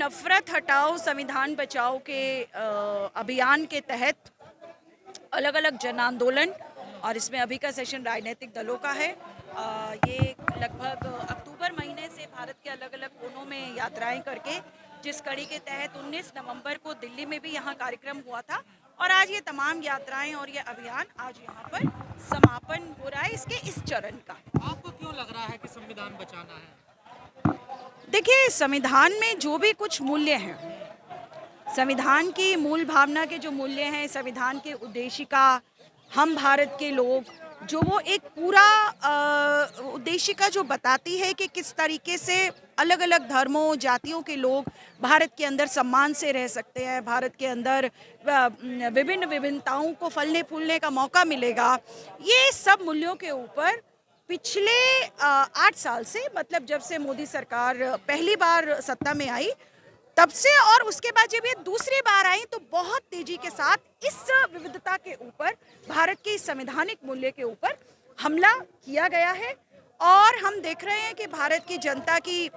नफरत हटाओ संविधान बचाओ के अभियान के तहत अलग अलग जन आंदोलन, और इसमें अभी का सेशन राजनीतिक दलों का है। ये लगभग अक्टूबर महीने से भारत के अलग अलग कोनों में यात्राएं करके, जिस कड़ी के तहत 19 नवंबर को दिल्ली में भी यहाँ कार्यक्रम हुआ था, और आज ये तमाम यात्राएं और ये अभियान आज यहाँ पर समापन हो रहा है इसके इस चरण का। आपको क्यों लग रहा है कि संविधान बचाना है? देखिए, संविधान में जो भी कुछ मूल्य हैं, संविधान की मूल भावना के जो मूल्य हैं, संविधान के उद्देशिका, हम भारत के लोग, जो वो एक पूरा उद्देशिका जो बताती है कि किस तरीके से अलग अलग धर्मों जातियों के लोग भारत के अंदर सम्मान से रह सकते हैं, भारत के अंदर विभिन्न विभिन्नताओं को फलने फूलने का मौका मिलेगा। ये सब मूल्यों के ऊपर पिछले 8 साल से, मतलब जब से मोदी सरकार पहली बार सत्ता में आई तब से, और उसके बाद जब ये दूसरी बार आई तो बहुत तेजी के साथ इस विविधता के ऊपर, भारत के इस संवैधानिक मूल्य के ऊपर हमला किया गया है। और हम देख रहे हैं कि भारत की जनता की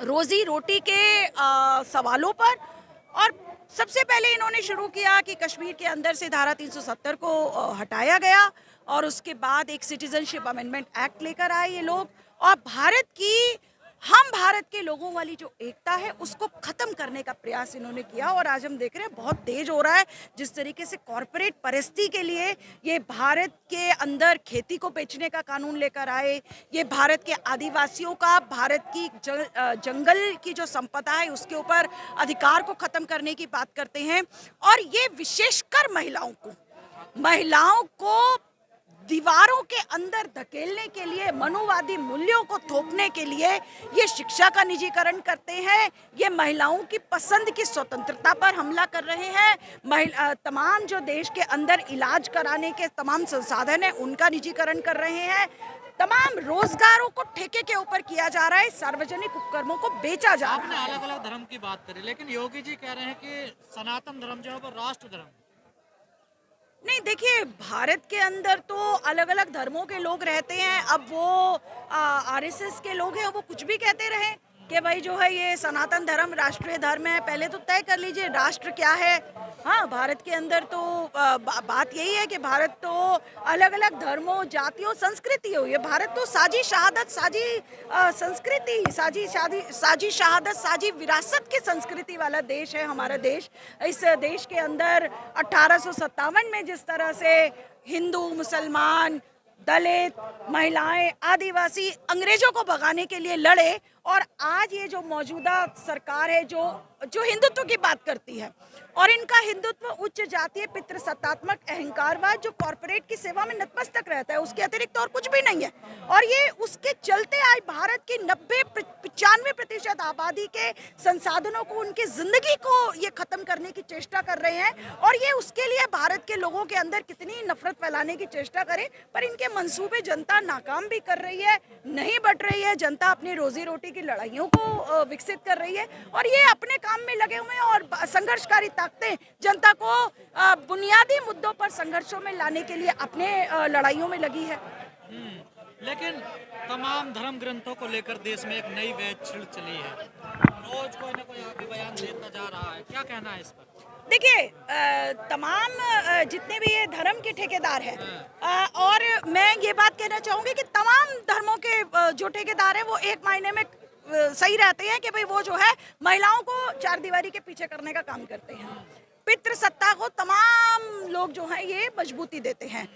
रोजी रोटी के सवालों पर, और सबसे पहले इन्होंने शुरू किया कि कश्मीर के अंदर से धारा 370 को हटाया गया, और उसके बाद एक सिटीजनशिप अमेंडमेंट एक्ट लेकर आए ये लोग, और हम भारत के लोगों वाली जो एकता है उसको खत्म करने का प्रयास इन्होंने किया। और आज हम देख रहे हैं बहुत तेज हो रहा है, जिस तरीके से कॉरपोरेट परिस्थिति के लिए ये भारत के अंदर खेती को बेचने का कानून लेकर आए, ये भारत के आदिवासियों का, भारत की जंगल की जो संपदा है उसके ऊपर अधिकार को खत्म करने की बात करते हैं, और ये विशेषकर महिलाओं को दीवारों के अंदर धकेलने के लिए, मनुवादी मूल्यों को थोपने के लिए ये शिक्षा का निजीकरण करते हैं, ये महिलाओं की पसंद की स्वतंत्रता पर हमला कर रहे हैं, तमाम जो देश के अंदर इलाज कराने के तमाम संसाधन हैं उनका निजीकरण कर रहे हैं, तमाम रोजगारों को ठेके के ऊपर किया जा रहा है, सार्वजनिक उपक्रमों को बेचा जा रहा है। आपने अलग अलग धर्म की बात करी, लेकिन योगी जी कह रहे हैं कि सनातन धर्म जो है वो राष्ट्र धर्म। नहीं, देखिए, भारत के अंदर तो अलग अलग धर्मों के लोग रहते हैं। अब वो आरएसएस के लोग हैं, वो कुछ भी कहते रहे कि भाई जो है ये सनातन धर्म राष्ट्रीय धर्म है। पहले तो तय कर लीजिए राष्ट्र क्या है। हाँ, भारत के अंदर तो बात यही है कि भारत तो अलग अलग धर्मों, जातियों, संस्कृति हुई है। भारत तो साझी शहादत, साझी संस्कृति, साझी शहादत, साझी विरासत की संस्कृति वाला देश है हमारा देश। इस देश के अंदर 1857 में जिस तरह से हिंदू, मुसलमान, दलित, महिलाएं, आदिवासी अंग्रेजों को भगाने के लिए लड़े, और आज ये जो मौजूदा सरकार है जो हिंदुत्व की बात करती है, और इनका हिंदुत्व उच्च जातीय पितृसत्तात्मक अहंकारवाद जो कॉर्पोरेट की सेवा में नतमस्तक रहता है, उसके अतिरिक्त और कुछ भी नहीं है। और ये उसके चलते आज भारत की 90-95% आबादी के संसाधनों को, उनकी जिंदगी को ये खत्म करने की चेष्टा कर रहे हैं, और ये उसके लिए भारत के लोगों के अंदर कितनी नफरत फैलाने की चेष्टा करें, पर इनके मंसूबे जनता नाकाम भी कर रही है, नहीं बट रही है। जनता अपनी रोजी रोटी की लड़ाइयों को विकसित कर रही है, और ये अपने काम में लगे हुए हैं, और संघर्षकारी ताकतें जनता को बुनियादी मुद्दों पर संघर्षों में लाने के लिए अपने लड़ाइयों में लगी है। लेकिन तमाम धर्म ग्रंथों को लेकर देश में एक नई वैध छिड़ चली है, रोज कोई ना कोई आगे बयान देता जा रहा है, क्या कहना है इस पर? देखिए, तमाम जितने भी ये धर्म के ठेकेदार हैं, और मैं ये बात कहना चाहूँगी कि तमाम धर्मों के जो ठेकेदार हैं वो एक मायने में सही रहते हैं कि भाई वो जो है महिलाओं को चार दीवारी के पीछे करने का काम करते हैं, पितृसत्ता को तमाम लोग जो हैं ये मजबूती देते हैं।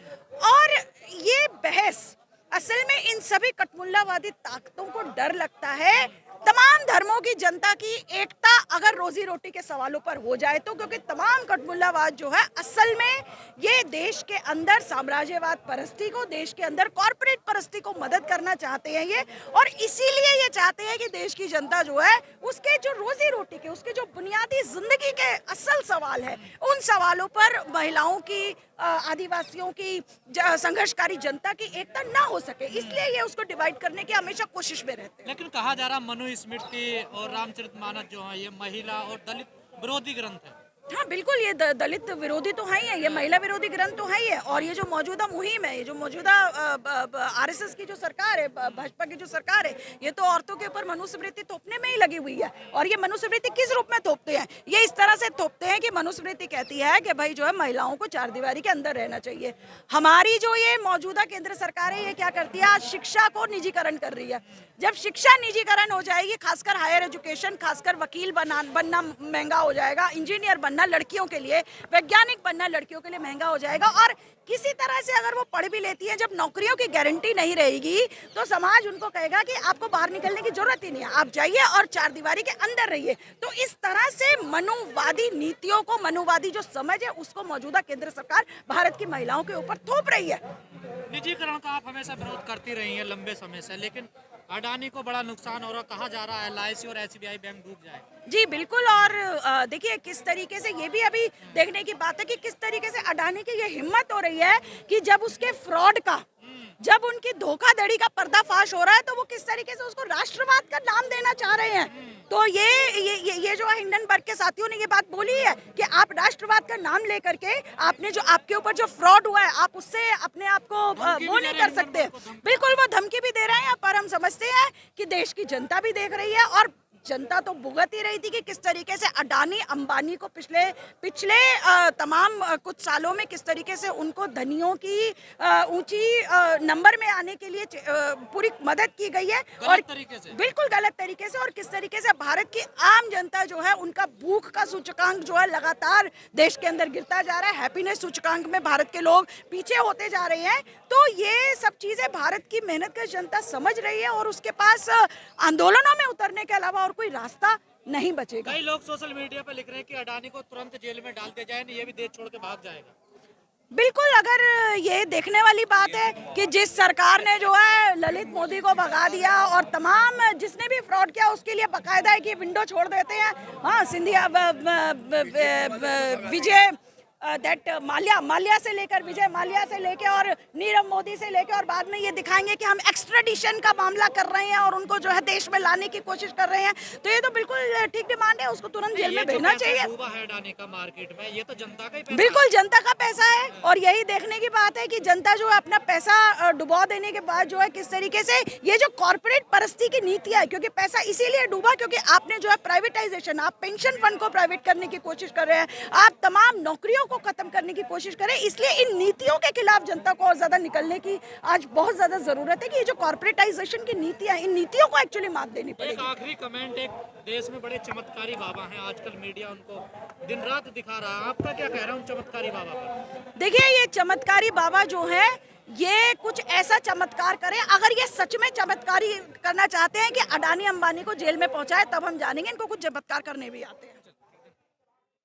और ये बहस असल में इन सभी कटमुल्लावादी ताकतों को डर लगता है तमाम धर्मों की जनता की एकता अगर रोजी रोटी के सवालों पर हो जाए तो, क्योंकि तमाम कटमुल्लावाद जो है असल में ये देश के अंदर साम्राज्यवाद परस्ती को, देश के अंदर कॉर्पोरेट परस्ती को मदद करना चाहते हैं ये, और इसीलिए ये चाहते हैं कि देश की जनता जो है उसके जो रोजी रोटी के, उसके जो बुनियादी जिंदगी के असल सवाल है, उन सवालों पर महिलाओं की, आदिवासियों की, संघर्षकारी जनता की एकता ना हो सके, इसलिए ये उसको डिवाइड करने की हमेशा कोशिश में रहते हैं। लेकिन कहा जा रहा मनुस्मृति और रामचरितमानस जो है ये महिला और दलित विरोधी ग्रंथ है। हाँ बिल्कुल, ये दलित विरोधी तो है ही है, ये महिला विरोधी ग्रंथ तो है ही है, और ये जो मौजूदा मुहिम है, ये जो मौजूदा आरएसएस की जो सरकार है, भाजपा की जो सरकार है, ये तो औरतों के ऊपर मनुस्मृति थोपने में ही लगी हुई है। और ये मनुस्मृति किस रूप में थोपते हैं? ये इस तरह से थोपते हैं कि मनुस्मृति कहती है कि भाई जो है महिलाओं को चार दीवारी के अंदर रहना चाहिए। हमारी जो ये मौजूदा केंद्र सरकार है, ये क्या करती है? आज शिक्षा को निजीकरण कर रही है। जब शिक्षा निजीकरण हो जाएगी, खासकर हायर एजुकेशन, खासकर वकील बनना महंगा हो जाएगा, इंजीनियर बनना लड़कियों के लिए, वैज्ञानिक बनना लड़कियों के लिए महंगा हो जाएगा। और किसी तरह से अगर वो पढ़ भी लेती है, जब नौकरियों की गारंटी नहीं रहेगी, तो समाज उनको कहेगा कि आपको बाहर निकलने की जरूरत ही नहीं है, आप जाइए और चार दीवारी के अंदर रहिए। तो इस तरह से मनुवादी नीतियों को, मनुवादी जो समझ है, उसको मौजूदा केंद्र सरकार भारत की महिलाओं के ऊपर थोप रही है। निजीकरण का आप हमेशा विरोध करती रही हैं लंबे समय से, लेकिन अडानी को बड़ा नुकसान हो रहा, कहा जा रहा है एलआईसी और एसबीआई बैंक डूब जाए। जी बिल्कुल, और देखिए किस तरीके से, ये भी अभी देखने की बात है कि किस तरीके से अडानी की ये हिम्मत हो रही है कि जब उसके फ्रॉड का, जब उनकी धोखाधड़ी का पर्दाफाश हो रहा है, तो वो किस तरीके से उसको राष्ट्रवाद का नाम देना चाह रहे हैं। तो ये जो हिंडनबर्ग के साथियों ने ये बात बोली है कि आप राष्ट्रवाद का नाम लेकर के आपने जो आपके ऊपर जो फ्रॉड हुआ है, आप उससे अपने आप को वो नहीं कर सकते। बिल्कुल, वो धमकी भी दे रहे हैं, पर हम समझते हैं कि देश की जनता भी देख रही है, और जनता तो भुगत ही रही थी कि किस तरीके से अडानी अंबानी को पिछले तमाम कुछ सालों में किस तरीके से उनको धनियों की ऊंची नंबर में आने के लिए पूरी मदद की गई है, और बिल्कुल गलत तरीके से, और किस तरीके से भारत की आम जनता जो है, उनका भूख का सूचकांक जो है लगातार देश के अंदर गिरता जा रहा है। हैप्पीनेस सूचकांक में भारत के लोग पीछे होते जा रहे हैं। तो ये सब चीजें भारत की मेहनत का जनता समझ रही है, और उसके पास आंदोलनों में उतरने के अलावा और कोई रास्ता नहीं बचेगा। कई लोग सोशल मीडिया पर लिख रहे हैं कि अडानी को तुरंत जेल में डाल दिया जाए, नहीं ये भी देश छोड़ के भाग जाएगा। बिल्कुल, अगर ये देखने वाली बात है कि जिस सरकार ने जो है ललित मोदी को भगा दिया, और तमाम जिसने भी फ्रॉड किया उसके लिए बकायदा है कि विंडो छोड़ देते हैं। हाँ, सिंधिया, विजय माल्या से लेकर, विजय माल्या से लेकर और नीरव मोदी से लेकर, और बाद में ये दिखाएंगे कि हम एक्स्ट्राडिशन का मामला कर रहे हैं और उनको जो है देश में लाने की कोशिश कर रहे हैं। तो ये तो बिल्कुल ठीक डिमांड है, उसको तुरंत जेल में भेजना चाहिए। डूबा है अडानी का मार्केट में, ये तो जनता का ही पैसा, बिल्कुल जनता का पैसा है, और यही देखने की बात है कि जनता जो है अपना पैसा डुबा देने के बाद जो है किस तरीके से ये जो कॉर्पोरेट परस्ती की नीति है, क्योंकि पैसा इसीलिए डूबा क्योंकि आपने जो है प्राइवेटाइजेशन, आप पेंशन फंड को प्राइवेट करने की कोशिश कर रहे हैं, आप तमाम नौकरियों को खत्म करने की कोशिश करें। इसलिए इन नीतियों के खिलाफ जनता को और ज्यादा निकलने की आज बहुत ज्यादा जरूरत है कि ये जो कॉर्पोरेटाइजेशन की नीतियां, इन नीतियों को एक्चुअली मात देनी पड़ेगी। एक आखिरी कमेंट, एक देश में बड़े चमत्कारी बाबा हैं, आजकल मीडिया उनको दिन रात दिखा रहा है, आपका क्या कह रहा है उन चमत्कारी बाबा पर? देखिए, ये चमत्कारी बाबा जो है, ये कुछ ऐसा चमत्कार करें, अगर ये सच में चमत्कारी करना चाहते हैं कि अडानी अंबानी को जेल में पहुंचाए, तब हम जानेंगे इनको कुछ चमत्कार करने भी आते हैं।